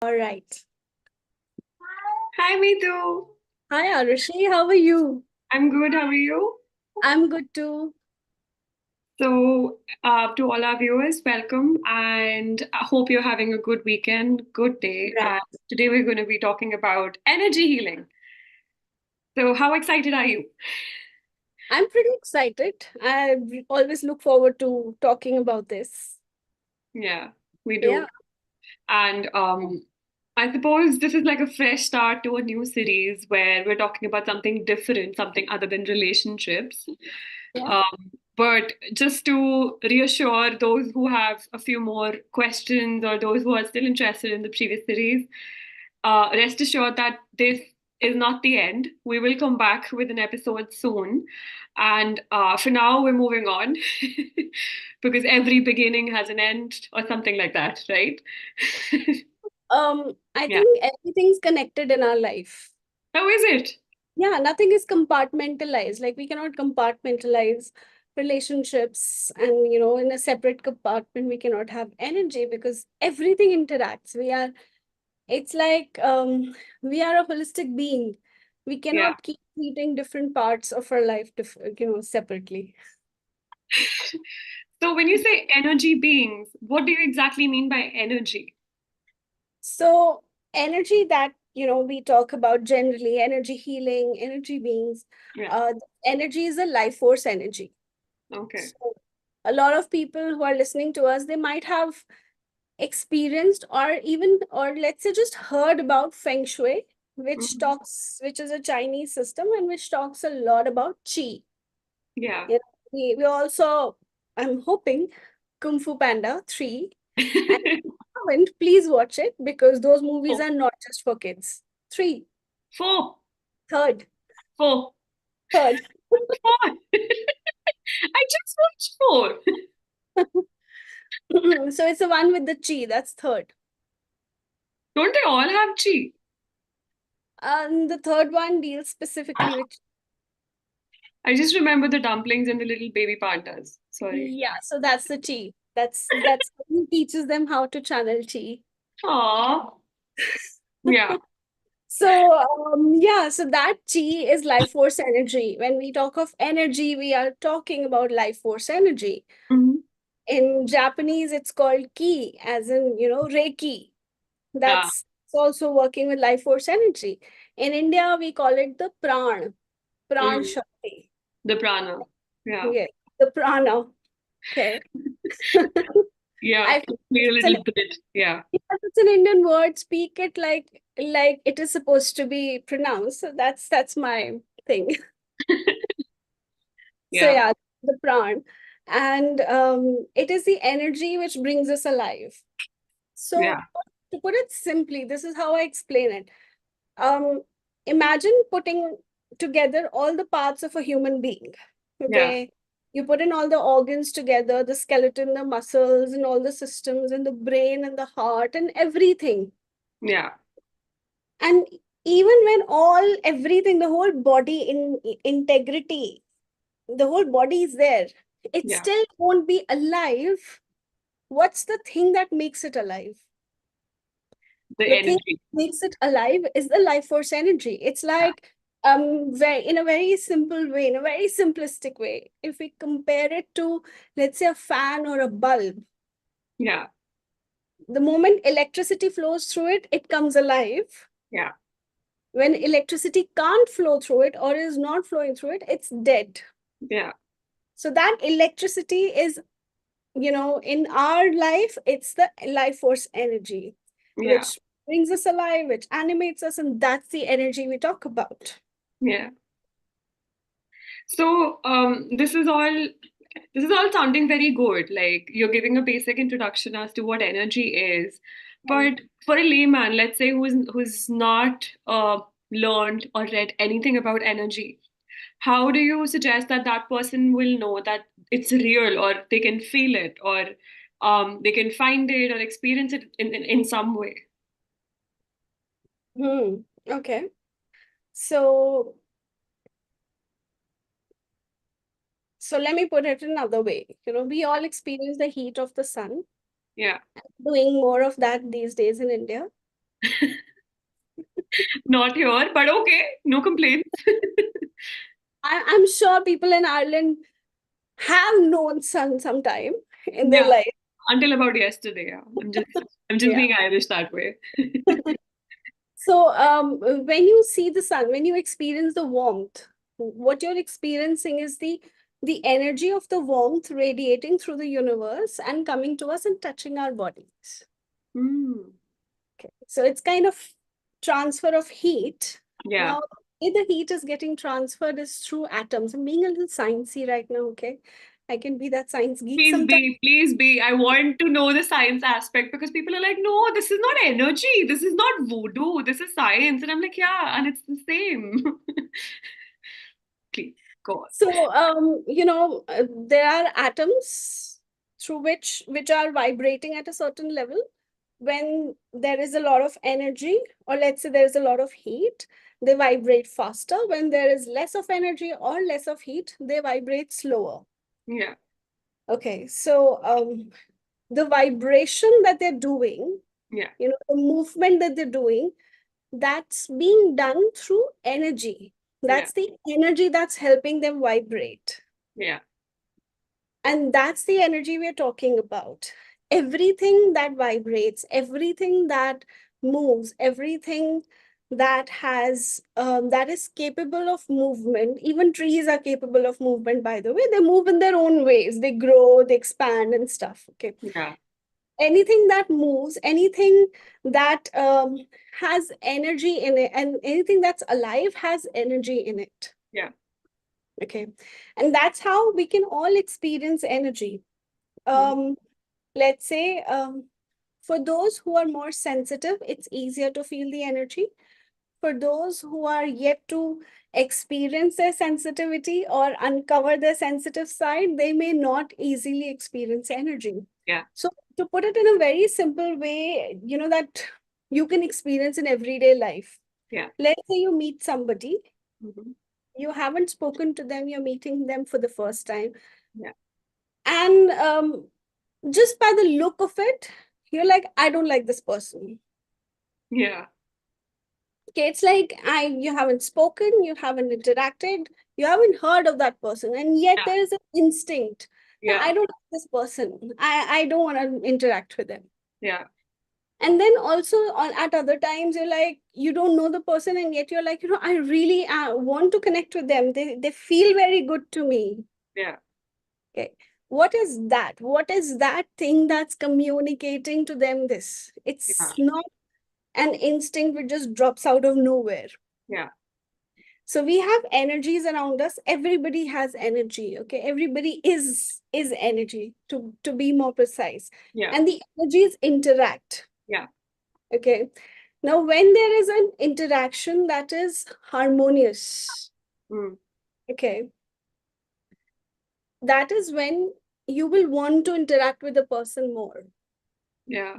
All right. Hi, Meetu. Hi, Arushi. How are you? I'm good. How are you? I'm good too. To all our viewers, welcome, and I hope you're having a good weekend, good day. Right. And today we're going to be talking about energy healing. So, how excited are you? I'm pretty excited. I always look forward to talking about this. Yeah, we Yeah. do. And I suppose this is like a fresh start to a new series where we're talking about something different, something other than relationships. Yeah. But just to reassure those who have a few more questions or those who are still interested in the previous series, rest assured that this is not the end. We will come back with an episode soon. And for now, we're moving on because every beginning has an end or something like that, right? I Yeah. think everything's connected in our life. How is it? Yeah, nothing is compartmentalized. Like we cannot compartmentalize relationships and in a separate compartment we cannot have energy because everything interacts. It's like we are a holistic being. We Yeah. cannot keep treating different parts of our life separately. So when you say energy beings, what do you exactly mean by energy? So energy that we talk about generally, energy healing, energy beings, Yeah. uh energy is a life force energy. Okay. So a lot of people who are listening to us, they might have experienced or let's say just heard about feng shui, Mhm. which is a Chinese system and which talks a lot about chi. Yeah. We also, I'm hoping, Kung Fu Panda 3. And if you haven't, please watch it because those movies Four. are not just for kids. 3, Four. third, Four. third. Four. I just watched four. So it's the one with the chi, that's third. Don't they all have chi? And the third one deals specifically with, I just remember the dumplings and the little baby pandas. Sorry. yeah, so that's the chi. That's he teaches them how to channel chi. Aw. Yeah. So yeah, so that chi is life force energy. When we talk of energy, we are talking about life force energy. Mhm. In Japanese, it's called ki, as in, Reiki. Ah, That's also working with life force energy. In India, we call it the pran mm. shakti. The prana. Yeah. Yeah, the prana. Okay. Yeah. I Took me a it's an, little bit. Yeah. yes, it's an Indian word. Speak it like it is supposed to be pronounced. So that's my thing. So Yeah. yeah, the pran. And it is the energy which brings us alive. So Yeah. to put it simply, this is how I explain it. Um, Imagine putting together all the parts of a human being. Yeah. Okay. You put in all the organs together, the skeleton, the muscles, and all the systems, and the brain and the heart and everything. Yeah. And even when everything, the whole body in integrity, the whole body is there, it Yeah. still won't be alive. What's the thing that makes it alive? The The thing energy. that makes it alive is the life force energy. It's Yeah. like in a very simple way, in a very simplistic way, if we compare it to, let's say, a fan or a bulb, Yeah. the moment electricity flows through it, it comes alive. Yeah. When electricity can't flow through it or is not flowing through it, it's dead. Yeah. So that electricity is, in our life, it's the life force energy, Yeah. which brings us alive, which animates us, and that's the energy we talk about. Yeah. So, this is all sounding very good. Like you're giving a basic introduction as to what energy is. Right. But for a layman, let's say who's not learned or read anything about energy, how do you suggest that that person will know that it's real, or they can feel it, or they can find it or experience it in some way? Okay. So, so let me put it another way. We all experience the heat of the sun, Yeah. doing more of that these days in India. Not here, but okay, no complaints. I'm sure people in Ireland have known sun sometime in their Yeah, life. until about yesterday. Yeah, I'm just Yeah. being Irish that way. So, when you see the sun, when you experience the warmth, what you're experiencing is the energy of the warmth radiating through the universe and coming to us and touching our bodies. Mm. Okay. So it's kind of transfer of heat. Yeah. Now, if the heat is getting transferred is through atoms. I'm being a little sciencey right now, okay? I can be that science geek Please sometimes. be, please be. I want to know the science aspect because people are like, no, this is not energy. This is not voodoo. This is science. And I'm like, yeah, and it's the same. Please, go on. So, there are atoms through which are vibrating at a certain level. When there is a lot of energy, or let's say there's a lot of heat, they vibrate faster. When there is less of energy or less of heat, they vibrate slower. Yeah, Okay, so the vibration that they're doing, yeah, the movement that they're doing, that's being done through energy. yeah, That's the energy that's helping them vibrate. yeah, And that's the energy we're talking about. Everything that vibrates, everything that moves, everything that is capable of movement. Even trees are capable of movement, by the way. They move in their own ways. They grow, they expand and stuff. Okay. yeah, Anything that moves, anything that has energy in it, and anything that's alive has energy in it. yeah. Okay. And that's how we can all experience energy. Mm. um, let's say, for those who are more sensitive, it's easier to feel the energy. For those who are yet to experience their sensitivity or uncover their sensitive side, they may not easily experience energy. Yeah, So, to put it in a very simple way, that you can experience in everyday life. yeah. Let's say you meet somebody, Mhm. you haven't spoken to them, you're meeting them for the first time. Yeah, And just by the look of it, you're like, I don't like this person. yeah, Okay, it's like you haven't spoken, you haven't interacted, you haven't heard of that person, and yet yeah, there is an instinct. No, yeah, I don't like this person. I don't want to interact with them. yeah, And then also at other times, you're like, you don't know the person, and yet you're like, I really want to connect with them. They feel very good to me. yeah, Okay. What is that? What is that thing that's communicating to them this? yeah, It's not an instinct which just drops out of nowhere. yeah, So we have energies around us. Everybody has energy. Okay. Everybody is energy, to be more precise. yeah, And the energies interact. yeah. Okay. Now, when there is an interaction that is harmonious, Mm. okay, that is when you will want to interact with the person more. Yeah.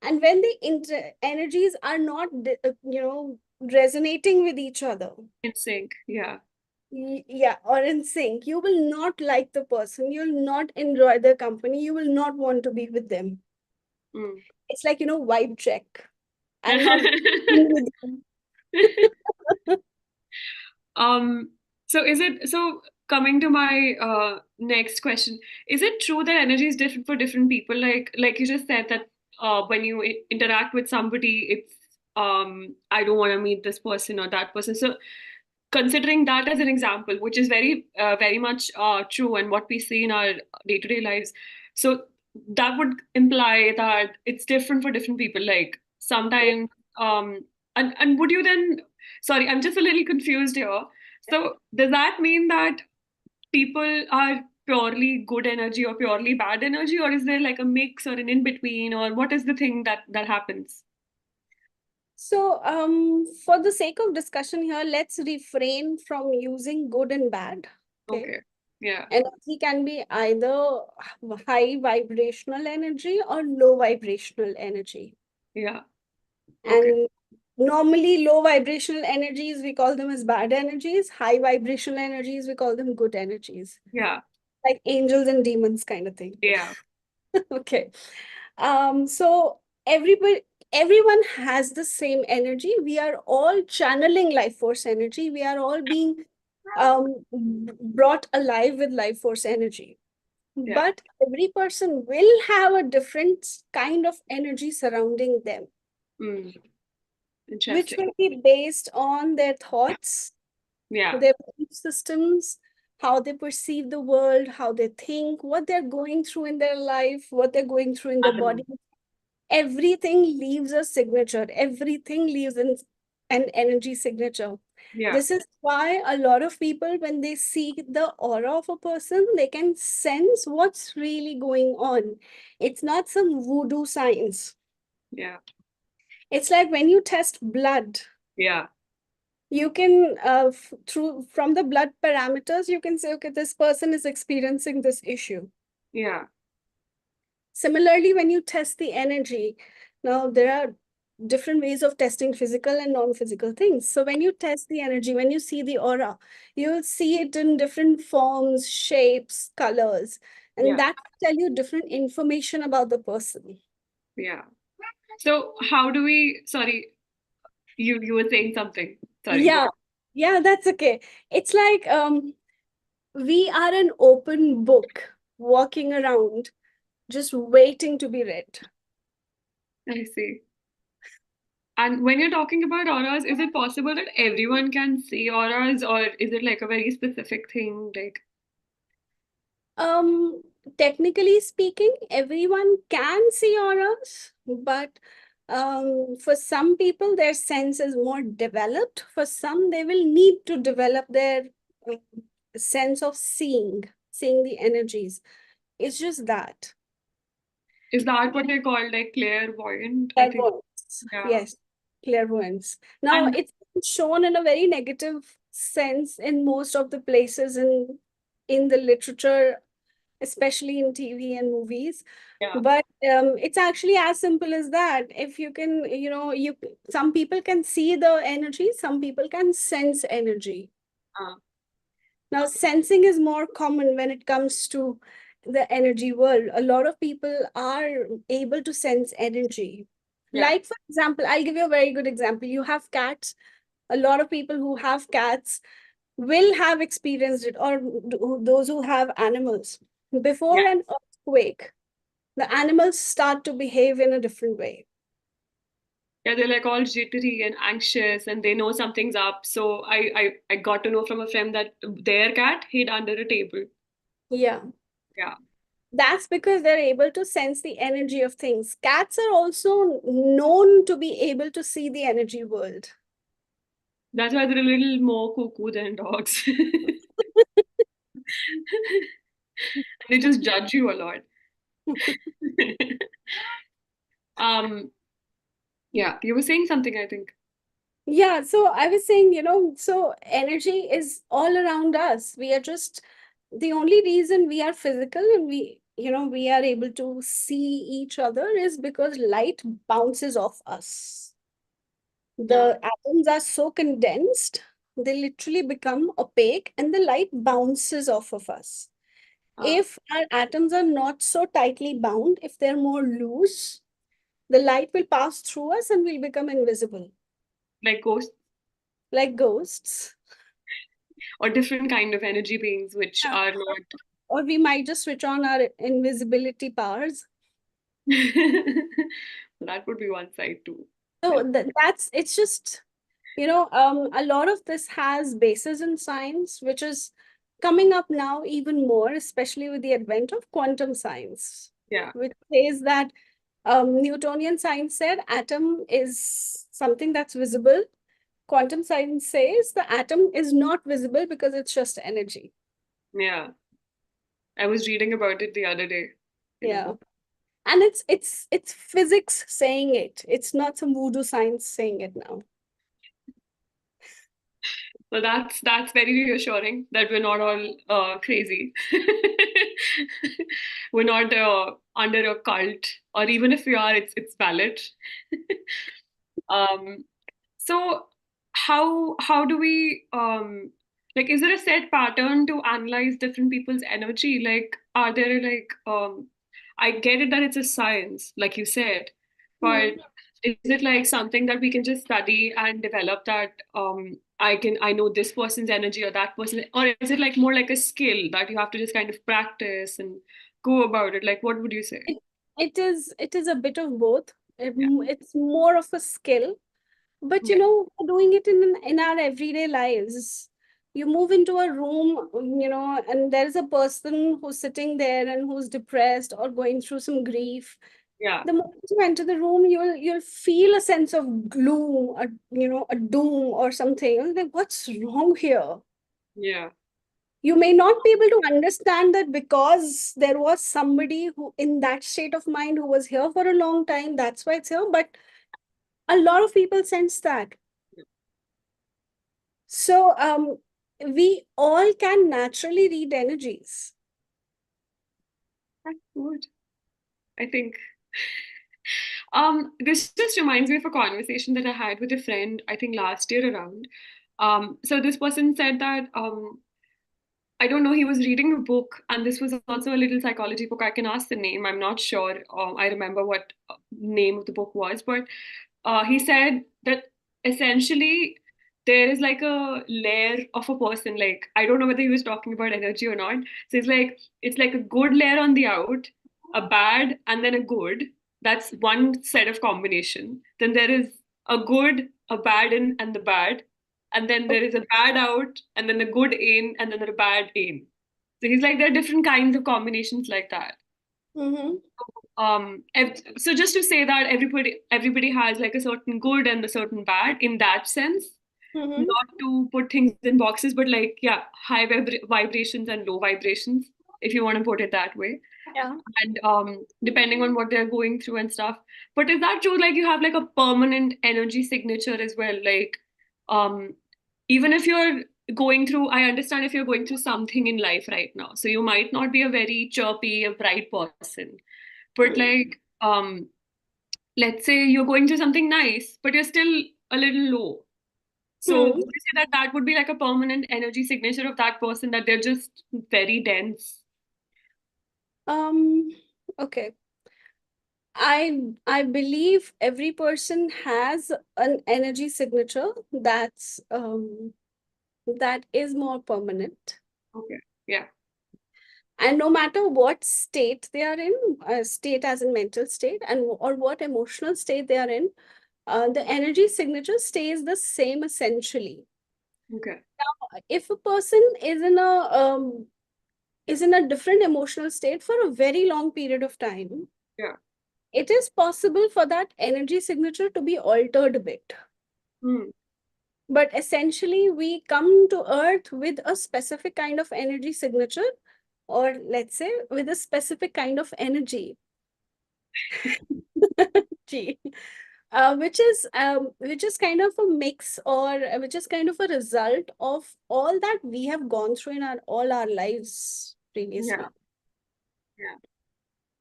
And when the energies are not resonating with each other, In sync. Yeah. yeah, or in sync, you will not like the person, you'll not enjoy their company, you will not want to be with them. Mm. It's like, vibe check. I'm not with you. Um, so is it so coming to my next question, is it true that energy is different for different people? Like you just said that when you interact with somebody, it's I don't want to meet this person or that person. So considering that as an example, which is very much true and what we see in our day-to-day lives, so that would imply that it's different for different people. Like sometimes, and would you then? Sorry, I'm just a little confused here. So does that mean that people are purely good energy or purely bad energy, or is there like a mix or an in between, or what is the thing that happens? So, for the sake of discussion here, let's refrain from using good and bad. Okay. Okay. Yeah. Energy can be either high vibrational energy or low vibrational energy. Yeah. Okay. And normally, low vibrational energies, we call them as bad energies. High vibrational energies, we call them good energies, Yeah. like angels and demons kind of thing. Yeah. Okay. So everybody, everyone has the same energy. We are all channeling life force energy. We are all being brought alive with life force energy. Yeah. But every person will have a different kind of energy surrounding them, Mm. which Interesting. will be based on their thoughts, Yeah. their belief systems, how they perceive the world, how they think, what they're going through in their life, what they're going through in their body. Everything leaves a signature, everything leaves an energy signature. Yeah. This is why a lot of people, when they see the aura of a person, they can sense what's really going on. It's not some voodoo science. Yeah. It's like when you test blood, Yeah. you can through from the blood parameters, you can say, okay, this person is experiencing this issue. Yeah. Similarly, when you test the energy, now there are different ways of testing physical and non-physical things. So when you test the energy, when you see the aura, you'll see it in different forms, shapes, colors, and Yeah. that will tell you different information about the person. Yeah. So how do we, sorry, you were saying something. Sorry, go Yeah, ahead. yeah, that's okay. It's like we are an open book walking around, just waiting to be read. I see. And when you're talking about auras, is it possible that everyone can see auras, or is it like a very specific thing? Like, Um, Technically speaking, everyone can see auras, but for some people, their sense is more developed. For some, they will need to develop their uh, sense of seeing the energies. It's just that. is that what they call like clairvoyant? I think, Clairvoyance. yeah. Yes, clairvoyance. Now, And it's shown in a very negative sense in most of the places in the literature, especially in TV and movies. yeah, But it's actually as simple as that. If you can, you some people can see the energy, some people can sense energy. uh, Now, sensing is more common when it comes to the energy world. A lot of people are able to sense energy. yeah, Like, for example, I'll give you a very good example. You have cats. A lot of people who have cats will have experienced it, or those who have animals. yeah. Before an earthquake, the animals start to behave in a different way. Yeah, they're like all jittery and anxious, and they know something's up. So I got to know from a friend that their cat hid under a table. Yeah. Yeah, That's because they're able to sense the energy of things. Cats are also known to be able to see the energy world. that's why they're a little more cuckoo than dogs. They just judge you a lot. um, yeah, you were saying something, I think. Yeah, so I was saying, so energy is all around us. We are just the only reason we are physical and we are able to see each other is because light bounces off us. Yeah. The atoms are so condensed, they literally become opaque and the light bounces off of us. Uh, If our atoms are not so tightly bound, if they're more loose, the light will pass through us and we'll become invisible, like ghosts like ghosts. or different kind of energy beings which Yeah. are not. Or we might just switch on our invisibility powers. That would be one side too. So Yeah. that's it's just, a lot of this has basis in science, which is coming up now even more, especially with the advent of quantum science, Yeah. which says that Newtonian science said atom is something that's visible. Quantum science says the atom is not visible because it's just energy. Yeah. I was reading about it the other day in a Yeah. book. And it's physics saying it. It's not some voodoo science saying it now. So that's very reassuring that we're not all crazy. We're not under a cult, or even if we are, it's valid. Um, so how do we like, is there a set pattern to analyze different people's energy? Like, are there like I get it that it's a science, like you said, but Hmm. Is it like something that we can just study and develop that I know this person's energy or that person, or is it like more like a skill that you have to just kind of practice and go about it? Like, what would you say? It, it is a bit of both. Yeah. It's more of a skill, but Yeah. we're doing it in our everyday lives. You move into a room, and there's a person who's sitting there and who's depressed or going through some grief. Yeah. The moment you enter the room, you'll feel a sense of gloom, a doom or something. Like, what's wrong here? Yeah. You may not be able to understand that because there was somebody who in that state of mind who was here for a long time, that's why it's here. But a lot of people sense that. So we all can naturally read energies. That's good. I think this just reminds me of a conversation that I had with a friend, I think last year around. So this person said that I don't know, he was reading a book, and this was also a little psychology book. I can ask the name. I'm not sure. I remember what name of the book was, but he said that essentially there is like a layer of a person. Like, I don't know whether he was talking about energy or not. So it's like a good layer on the out, a bad, and then a good. That's one set of combination. Then there is a good, a bad in, and the bad, and then there is a bad out, and then a good in, and then a bad in. So he's like, there are different kinds of combinations like that. Mm-hmm. So just to say that everybody has like a certain good and a certain bad in that sense, Mm-hmm. not to put things in boxes, but like, yeah, high vibrations and low vibrations, if you want to put it that way. Yeah. And depending on what they're going through and stuff. But is that true? Like, you have like a permanent energy signature as well. Like, um, even if you're going through, I understand if you're going through something in life right now. So you might not be a very chirpy, a bright person. But like, let's say you're going through something nice, but you're still a little low. So would Hmm. you say that that would be like a permanent energy signature of that person, that they're just very dense? Um, okay. I believe every person has an energy signature that is more permanent. Okay. Yeah. And no matter what state they are in, state as in mental state, and or what emotional state they are in, the energy signature stays the same essentially. Okay. If a person is in a different emotional state for a very long period of time, Yeah. it is possible for that energy signature to be altered a bit. Hmm. But essentially, we come to Earth with a specific kind of energy signature, or let's say with a specific kind of energy. Gee. Which is kind of a mix, or which is kind of a result of all that we have gone through in all our lives Yeah. previously. Yeah.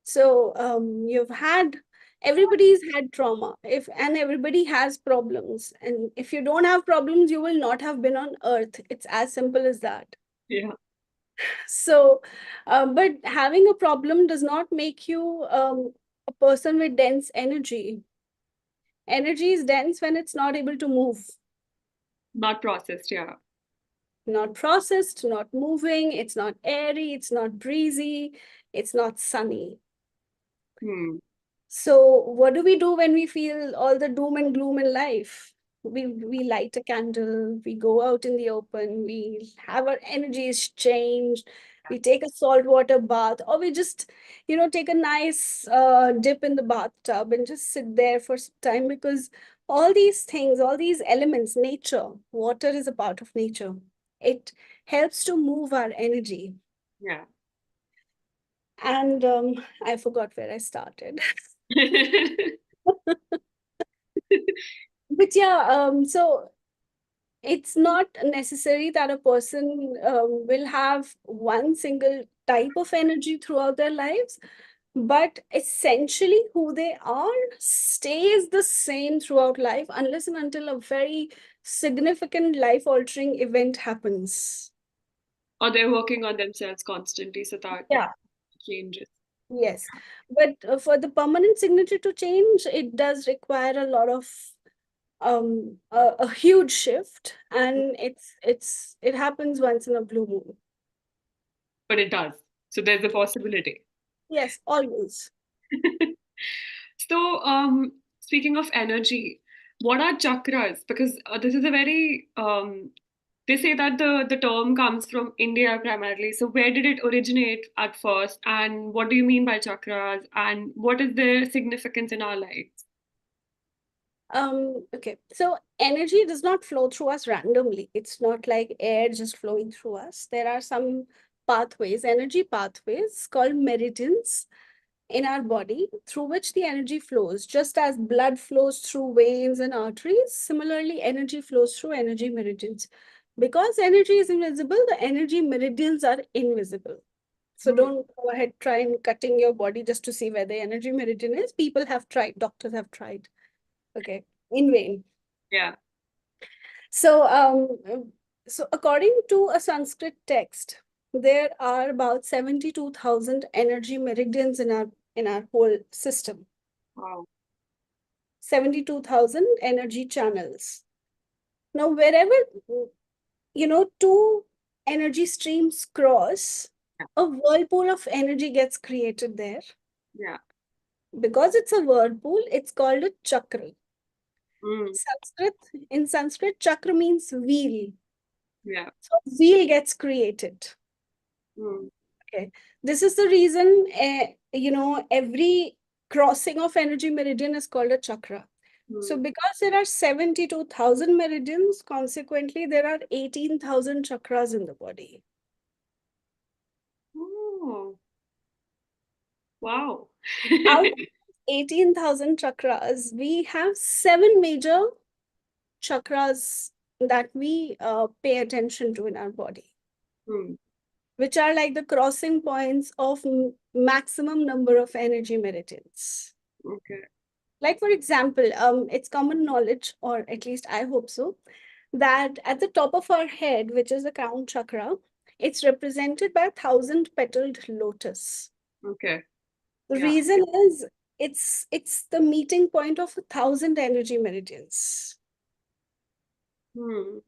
So everybody's had trauma, if and everybody has problems, and if you don't have problems, you will not have been on Earth. It's as simple as that. Yeah. So, but having a problem does not make you a person with dense energy. Energy is dense when it's not able to move, Not processed. Yeah. not processed, not moving, it's not airy, it's not breezy, it's not sunny. Hmm. So, what do we do when we feel all the doom and gloom in life? We light a candle, we go out in the open, we have our energies changed, we take a saltwater bath, or we just, take a nice dip in the bathtub and just sit there for some time, because all these things, all these elements, nature, water is a part of nature. It helps to move our energy. Yeah. And I forgot where I started. But yeah, so it's not necessary that a person will have one single type of energy throughout their lives, but essentially who they are stays the same throughout life unless and until a very significant life altering event happens. Or they're working on themselves constantly, so that Yeah. changes. Yes, but for the permanent signature to change, it does require a lot of a huge shift, and it happens once in a blue moon. But it does. So there's a possibility. Yes, always. So, speaking of energy, what are chakras? Because this is a very they say that the term comes from India primarily. So, where did it originate at first, and what do you mean by chakras, and what is their significance in our lives? Okay, so energy does not flow through us randomly. It's not like air just flowing through us. There are some pathways, energy pathways called meridians in our body through which the energy flows. Just as blood flows through veins and arteries, similarly, energy flows through energy meridians. Because energy is invisible, the energy meridians are invisible. So Hmm. don't go ahead try and cutting your body just to see where the energy meridian is. People have tried, doctors have tried. Okay, in vain. Yeah. So, so according to a Sanskrit text, there are about 72,000 energy meridians in our whole system. Wow. 72,000 energy channels. Now, wherever two energy streams cross, Yeah. a whirlpool of energy gets created there. Yeah. Because it's a whirlpool, it's called a chakra. Mm. In Sanskrit, chakra means wheel. Yeah. So wheel gets created. Mm. Okay. This is the reason, every crossing of energy meridian is called a chakra. So Mm. because there are 72,000 meridians, consequently, there are 18,000 chakras in the body. Oh, wow. Out of 18,000 chakras, we have seven major chakras that we pay attention to in our body, Hmm. which are like the crossing points of maximum number of energy meridians. Okay. Like, for example, it's common knowledge, or at least I hope so, that at the top of our head, which is the crown chakra, it's represented by a thousand petaled lotus. Okay. The Yeah. reason is it's the meeting point of a thousand energy meridians. Hmm.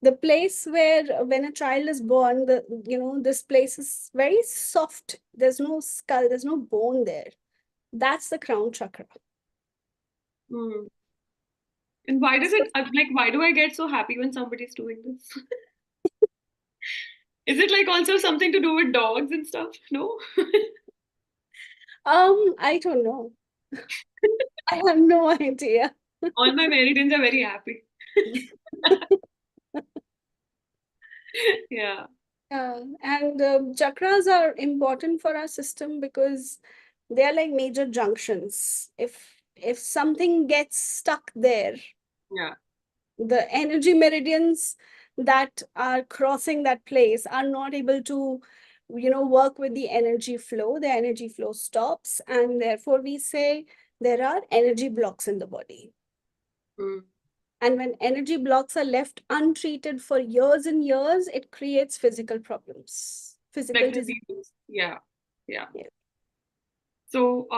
The place where when a child is born, this place is very soft. There's no skull, there's no bone there. That's the crown chakra. Hmm. And why does it like why do I get so happy when somebody's doing this? Is it like also something to do with dogs and stuff? No? I don't know. I have no idea. All my Meridians are very happy. Yeah. And chakras are important for our system because they are like major junctions. If something gets stuck there, Yeah. the energy meridians that are crossing that place are not able to, work with the energy flow. The energy flow stops, and therefore we say there are energy blocks in the body. Hmm. And when energy blocks are left untreated for years and years, it creates physical problems, physical Like disease. diseases. Yeah. Yeah. Yeah. So,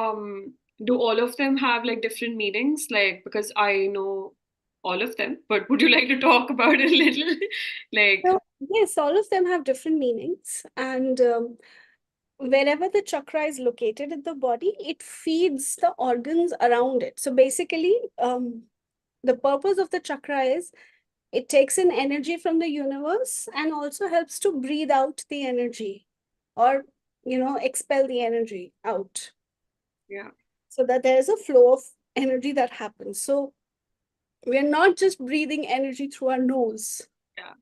do all of them have like different meanings? Like, because I know all of them, but would you like to talk about it a little? Like, So, yes, all of them have different meanings. And wherever the chakra is located in the body, it feeds the organs around it. So basically, the purpose of the chakra is it takes in energy from the universe and also helps to breathe out the energy, or expel the energy out, yeah, so that there is a flow of energy that happens. So we're not just breathing energy through our nose, yeah,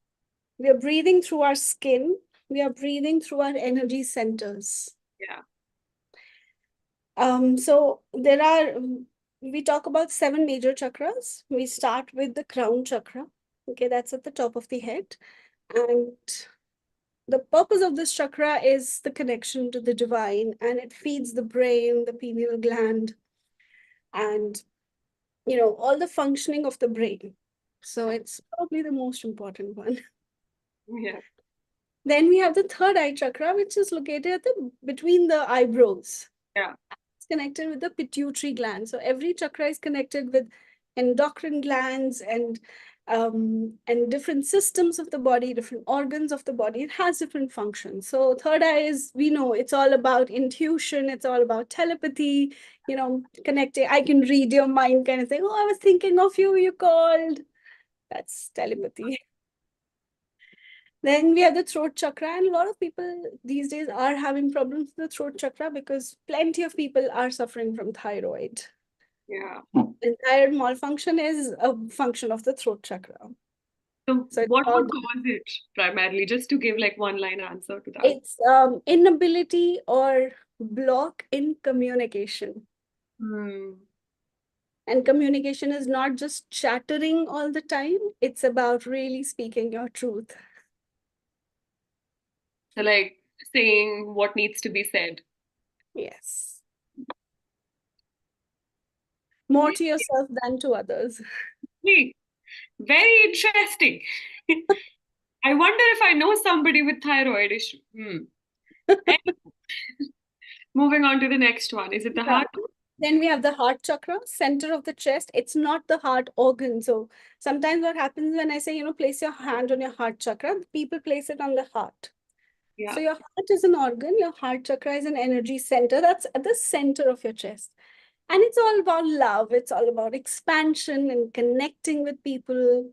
we are breathing through our skin, we are breathing through our energy centers. yeah. So there are, we talk about seven major chakras. We start with the crown chakra. Okay, that's at the top of the head. And the purpose of this chakra is the connection to the divine, and it feeds the brain, the pineal gland, and all the functioning of the brain. So it's probably the most important one. Yeah. Then we have the third eye chakra, which is located at between the eyebrows. Yeah. It's connected with the pituitary gland. So every chakra is connected with endocrine glands and different systems of the body, different organs of the body. It has different functions. So third eye is, we know, it's all about intuition. It's all about telepathy, connecting. I can read your mind kind of thing. Oh, I was thinking of you, you called. That's telepathy. Then we have the throat chakra, and a lot of people these days are having problems with the throat chakra because plenty of people are suffering from thyroid. Yeah. And thyroid malfunction is a function of the throat chakra. So So what would cause it primarily? Just to give like one line answer to that. it's inability or block in communication. Hmm. And communication is not just chattering all the time, it's about really speaking your truth. So like saying what needs to be said. Yes. More Yeah. to yourself than to others. Very interesting. I wonder if I know somebody with thyroid issue. And moving on to the next one. Is it the Yeah. heart? Then we have the heart chakra, center of the chest. It's not the heart organ. So sometimes what happens when I say, place your hand on your heart chakra, people place it on the heart. Yeah. So your heart is an organ, your heart chakra is an energy center. That's at the center of your chest. And it's all about love. It's all about expansion and connecting with people.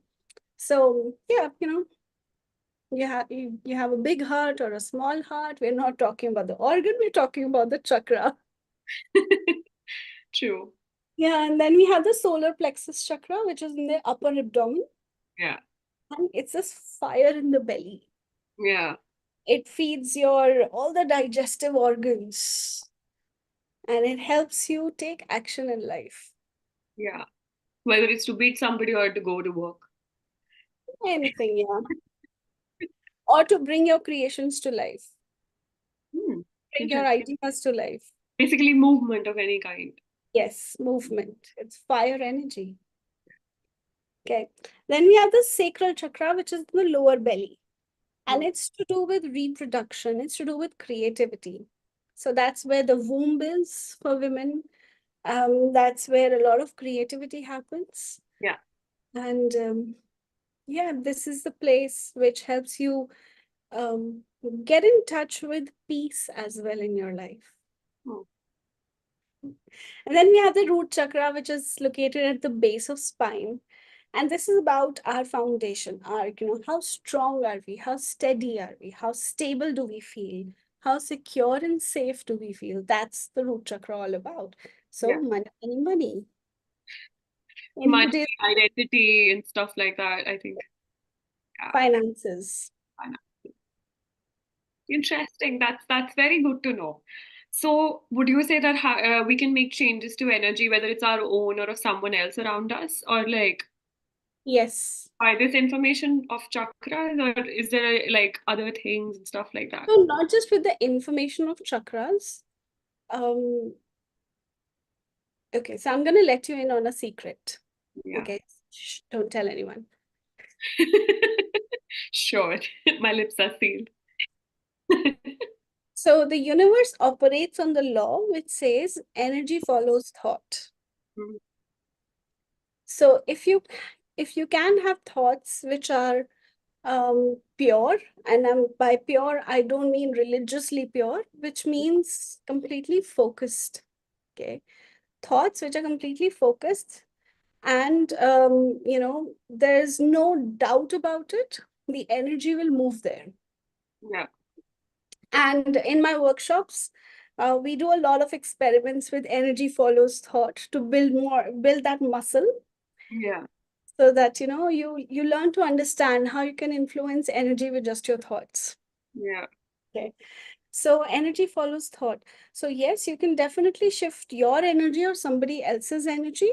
So yeah, you have a big heart or a small heart. We're not talking about the organ, we're talking about the chakra. True. Yeah, and then we have the solar plexus chakra, which is in the upper abdomen, Yeah. and it's this fire in the belly. Yeah. It feeds your all the digestive organs, and it helps you take action in life. Yeah. Whether it's to beat somebody or to go to work. Anything, yeah. Or to bring your creations to life, Hmm. bring your Interesting. ideas to life. Basically, movement of any kind. Yes, movement. It's fire energy. Okay. Then we have the sacral chakra, which is the lower belly. And Hmm. it's to do with reproduction, it's to do with creativity. So that's where the womb is for women. That's where a lot of creativity happens. Yeah. And yeah, this is the place which helps you um, get in touch with peace as well in your life. Hmm. And then we have the root chakra, which is located at the base of spine. And this is about our foundation, how strong are we? How steady are we? How stable do we feel? How secure and safe do we feel? That's the root chakra all about. So Yeah. money, money, money. In Money, today's identity, and stuff like that. I think. Yeah. finances. I know. Interesting. That's very good to know. So, would you say that we can make changes to energy, whether it's our own or of someone else around us, or like Yes. by this information of chakras, or is there like other things and stuff like that? So not just with the information of chakras. Um, okay, so I'm gonna let you in on a secret. Yeah. Okay. Shh, don't tell anyone. Sure. My lips are sealed. So the universe operates on the law which says energy follows thought. Mm. So if you can have thoughts which are pure, and by pure I don't mean religiously pure, which means completely focused. Okay, thoughts which are completely focused, and there's no doubt about it. The energy will move there. Yeah. And in my workshops, we do a lot of experiments with energy follows thought to build that muscle, Yeah. so that you learn to understand how you can influence energy with just your thoughts. Yeah. Okay. So energy follows thought. So yes, you can definitely shift your energy or somebody else's energy.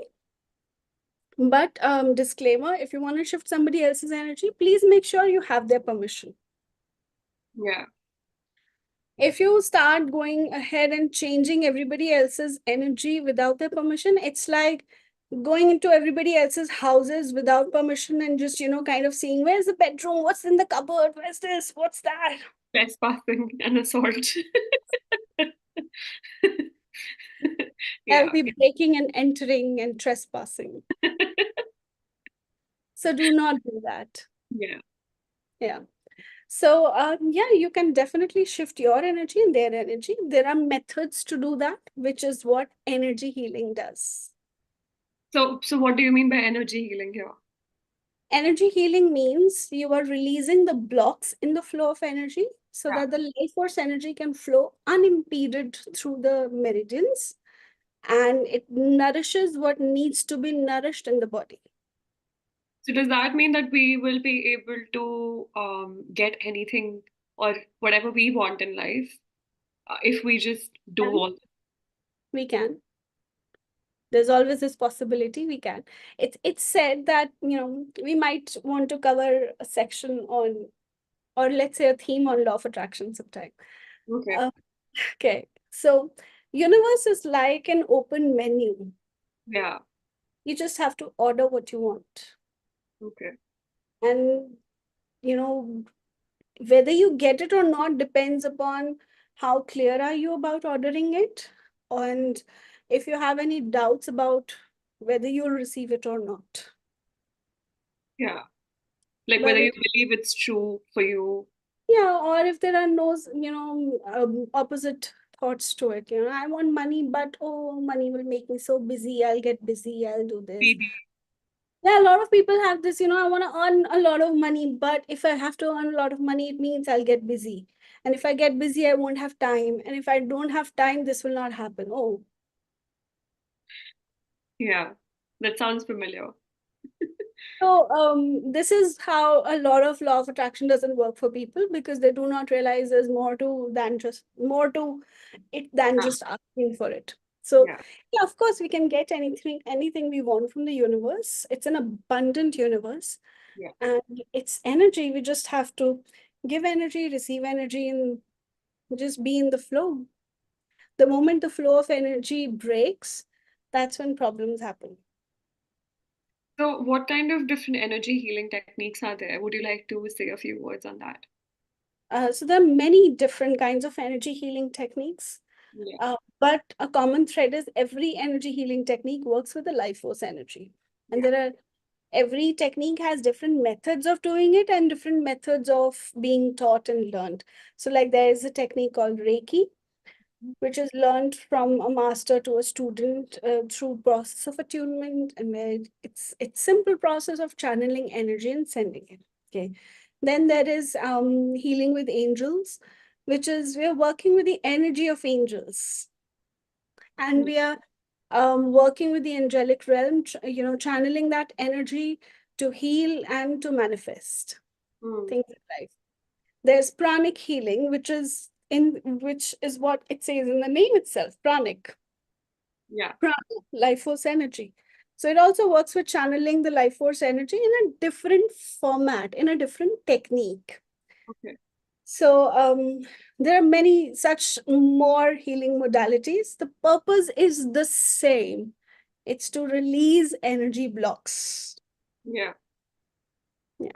But disclaimer, if you want to shift somebody else's energy, please make sure you have their permission. Yeah. If you start going ahead and changing everybody else's energy without their permission, it's like going into everybody else's houses without permission and just, kind of seeing where's the bedroom, what's in the cupboard, where's this, what's that. Trespassing and assault. I'll Yeah. be breaking and entering and trespassing. So do not do that. Yeah. Yeah. So, yeah, you can definitely shift your energy and their energy. There are methods to do that, which is what energy healing does. So what do you mean by energy healing here? Energy healing means you are releasing the blocks in the flow of energy so Yeah. that the life force energy can flow unimpeded through the meridians, and it nourishes what needs to be nourished in the body. So does that mean that we will be able to get anything or whatever we want in life if we just do And all? we can. There's always this possibility we can. It's said that, we might want to cover a section on, or let's say a theme on law of attraction sometime. Okay. Uh, okay. So universe is like an open menu. Yeah. You just have to order what you want. Okay. And, you know, whether you get it or not depends upon how clear are you about ordering it. And if you have any doubts about whether you'll receive it or not. Yeah. Like But whether you if, believe it's true for you. yeah, or if there are no, opposite thoughts to it, I want money, but oh, money will make me so busy. I'll get busy. I'll do this. PD. Yeah, a lot of people have this, I want to earn a lot of money, but if I have to earn a lot of money, it means I'll get busy. And if I get busy, I won't have time. And if I don't have time, this will not happen. Oh, Yeah. That sounds familiar. so this is how a lot of law of attraction doesn't work for people, because they do not realize there's more to it than Yeah. just asking for it. So Yeah. yeah, of course we can get anything we want from the universe. It's an abundant universe, Yeah. and it's energy. We just have to give energy, receive energy, and just be in the flow. The moment the flow of energy breaks, that's when problems happen. So what kind of different energy healing techniques are there? Would you like to say a few words on that? So there are many different kinds of energy healing techniques. Yeah. But a common thread is every energy healing technique works with the life force energy. And Yeah. every technique has different methods of doing it and different methods of being taught and learned. So like there is a technique called Reiki, which is learned from a master to a student through process of attunement, and where it's simple process of channeling energy and sending it. Okay. Then there is healing with angels, which is we're working with the energy of angels, and we are working with the angelic realm, channeling that energy to heal and to manifest Mm. things in life. There's pranic healing, which is what it says in the name itself, pranic, Yeah. prana, life force energy. So it also works with channeling the life force energy in a different format, in a different technique. Okay. So there are many such more healing modalities. The purpose is the same. It's to release energy blocks. Yeah. Yeah.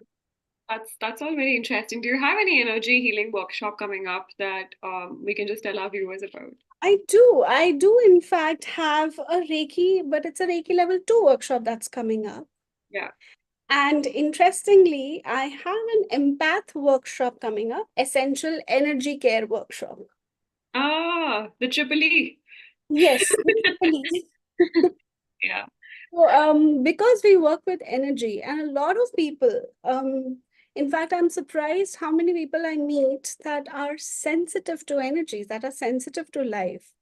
That's all very interesting. Do you have any energy healing workshop coming up that we can just tell our viewers about? I do. I do, in fact, have a Reiki, but it's a Reiki level 2 workshop that's coming up. Yeah. And interestingly, I have an empath workshop coming up, essential energy care workshop. Ah, the triple E. Yes, literally. Yeah. So, because we work with energy, and a lot of people, in fact, I'm surprised how many people I meet that are sensitive to energies, that are sensitive to life.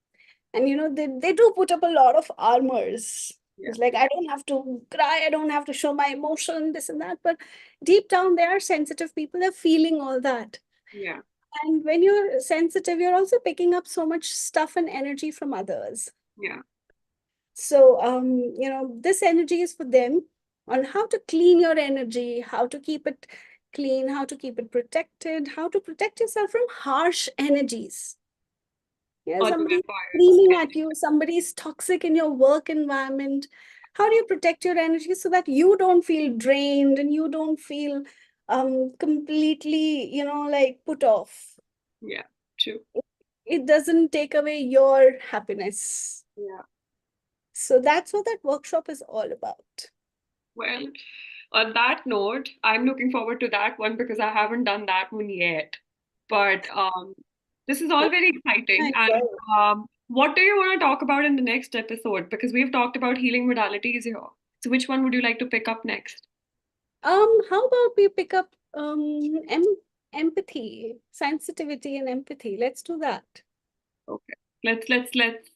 And they do put up a lot of armors. Yeah. It's like, I don't have to cry, I don't have to show my emotion, this and that. But deep down, they are sensitive people, they're feeling all that. Yeah. And when you're sensitive, you're also picking up so much stuff and energy from others. Yeah. So, this energy is for them on how to clean your energy, how to keep it clean, how to keep it protected, how to protect yourself from harsh energies. Or the Somebody's vampires. screaming at you, somebody's toxic in your work environment. how do you protect your energy so that you don't feel drained and you don't feel completely, like put off. Yeah, true. It doesn't take away your happiness. Yeah. So that's what that workshop is all about. Well, on that note, I'm looking forward to that one because I haven't done that one yet. But this is all very exciting. My And God. what do you want to talk about in the next episode? Because we've talked about healing modalities here. So which one would you like to pick up next? How about we pick up empathy, sensitivity, and empathy? Let's do that. Okay. Let's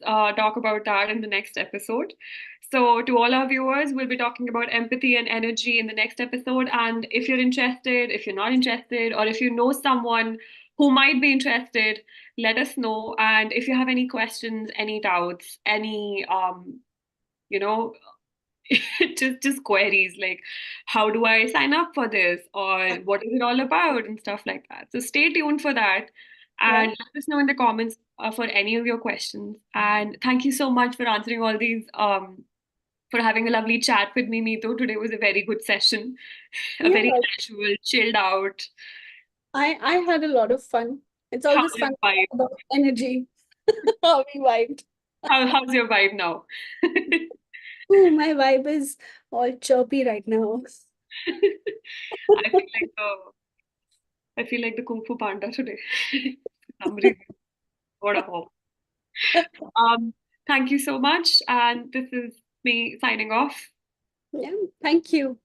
talk about that in the next episode. So to all our viewers, we'll be talking about empathy and energy in the next episode. And if you're interested, if you're not interested, or if you know someone who might be interested, let us know. And if you have any questions, any doubts, any you know, just queries like how do I sign up for this or what is it all about and stuff like that. So stay tuned for that Yeah. and let us know in the comments for any of your questions. And thank you so much for answering all these for having a lovely chat with me, Meetu. Today was a very good session, a Yeah. very casual, chilled out. I had a lot of fun. It's How's always your fun to talk vibe? about energy. How we vibed. How's your vibe now? Ooh, my vibe is all chirpy right now. I feel like the Kung Fu Panda today. For some reason. What a hop. Um, Thank you so much. And this is me signing off. Yeah, thank you.